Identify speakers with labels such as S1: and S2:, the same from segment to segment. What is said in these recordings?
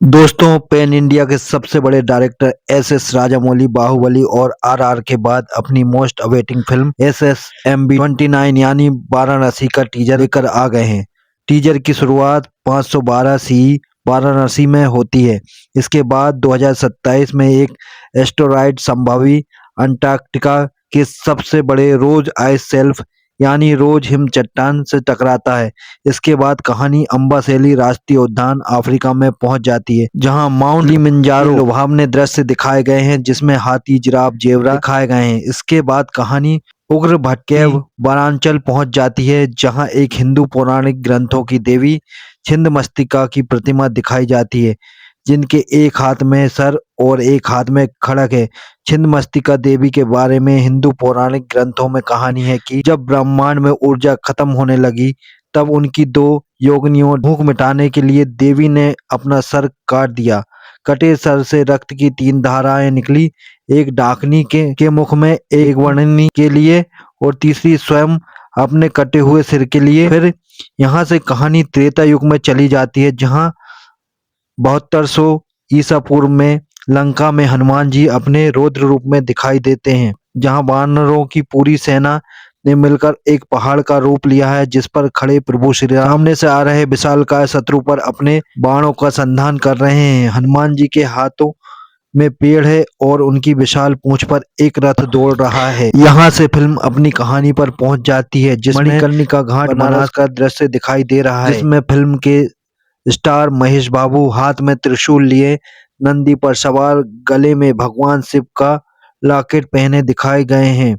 S1: दोस्तों, pan India के सबसे बड़े डायरेक्टर एस राजामौली बाहुबली और आरआर के बाद अपनी मोस्ट अवेटिंग फिल्म SSMB 29 यानी वाराणसी का टीजर लेकर आ गए हैं। टीजर की शुरुआत 512 सी वाराणसी में होती है। इसके बाद 2027 में एक एस्टेरॉयड संभावी अंटार्कटिका के सबसे बड़े रोज आइस शेल्फ यानी रोज हिम चट्टान से टकराता है। इसके बाद कहानी अम्बासेली राष्ट्रीय उद्यान अफ्रीका में पहुंच जाती है, जहां माउंट किलिमंजारो के लुभावने दृश्य दिखाए गए हैं, जिसमें हाथी, जिराफ, जेब्रा दिखाए गए हैं। इसके बाद कहानी उग्र भटकेव वनांचल पहुंच जाती है, जहां एक हिंदू पौराणिक ग्रंथों की देवी छिन्नमस्तिका की प्रतिमा दिखाई जाती है, जिनके एक हाथ में सर और एक हाथ में खड़ग है। छिन्नमस्तिका देवी के बारे में हिंदू पौराणिक ग्रंथों में कहानी है कि जब ब्रह्मांड में ऊर्जा खत्म होने लगी, तब उनकी दो योगिनियों भूख मिटाने के लिए देवी ने अपना सर काट दिया। कटे सर से रक्त की 3 धाराएं निकली, एक डाकनी के मुख में, एक वर्णनी के लिए और तीसरी स्वयं अपने कटे हुए सिर के लिए। फिर यहाँ से कहानी त्रेता युग में चली जाती है, जहाँ 7200 ईसा पूर्व में लंका में हनुमान जी अपने रौद्र रूप में दिखाई देते हैं, जहां वानरों की पूरी सेना ने मिलकर एक पहाड़ का रूप लिया है, जिस पर खड़े प्रभु श्री राम सामने से आ रहे विशालकाय शत्रु पर अपने बाणों का संधान कर रहे हैं। हनुमान जी के हाथों में पेड़ है और उनकी विशाल पूंछ पर एक रथ दौड़ रहा है। यहाँ से फिल्म अपनी कहानी पर पहुंच जाती है, जिसमें मणिकर्णिका घाट बनारस का दृश्य दिखाई दे रहा है, जिसमें फिल्म के स्टार महेश बाबू हाथ में त्रिशूल लिए नंदी पर सवार, गले में भगवान शिव का लॉकेट पहने दिखाए गए हैं।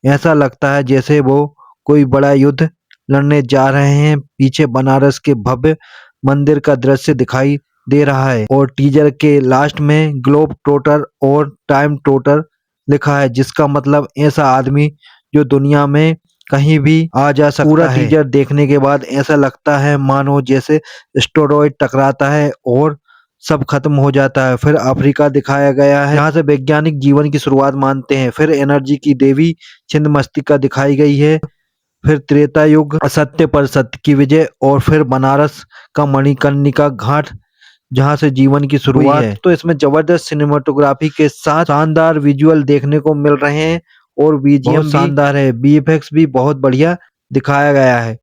S1: ऐसा लगता है जैसे वो कोई बड़ा युद्ध लड़ने जा रहे हैं। पीछे बनारस के भव्य मंदिर का दृश्य दिखाई दे रहा है और टीजर के लास्ट में ग्लोब ट्रोटर और टाइम ट्रोटर लिखा है, जिसका मतलब ऐसा आदमी जो दुनिया में कहीं भी आ जा सकता है। पूरा टीजर देखने के बाद ऐसा लगता है मानो जैसे एस्टेरॉयड टकराता है और सब खत्म हो जाता है। फिर अफ्रीका दिखाया गया है, यहाँ से वैज्ञानिक जीवन की शुरुआत मानते हैं। फिर एनर्जी की देवी छिन्नमस्तिका दिखाई गई है। फिर त्रेता युग, असत्य पर सत्य की विजय, और फिर बनारस का मणिकर्णिका घाट, जहां से जीवन की शुरुआत है। तो इसमें जबरदस्त सिनेमाटोग्राफी के साथ शानदार विजुअल देखने को मिल रहे हैं और बीजीएम शानदार है। VFX भी बहुत बढ़िया दिखाया गया है।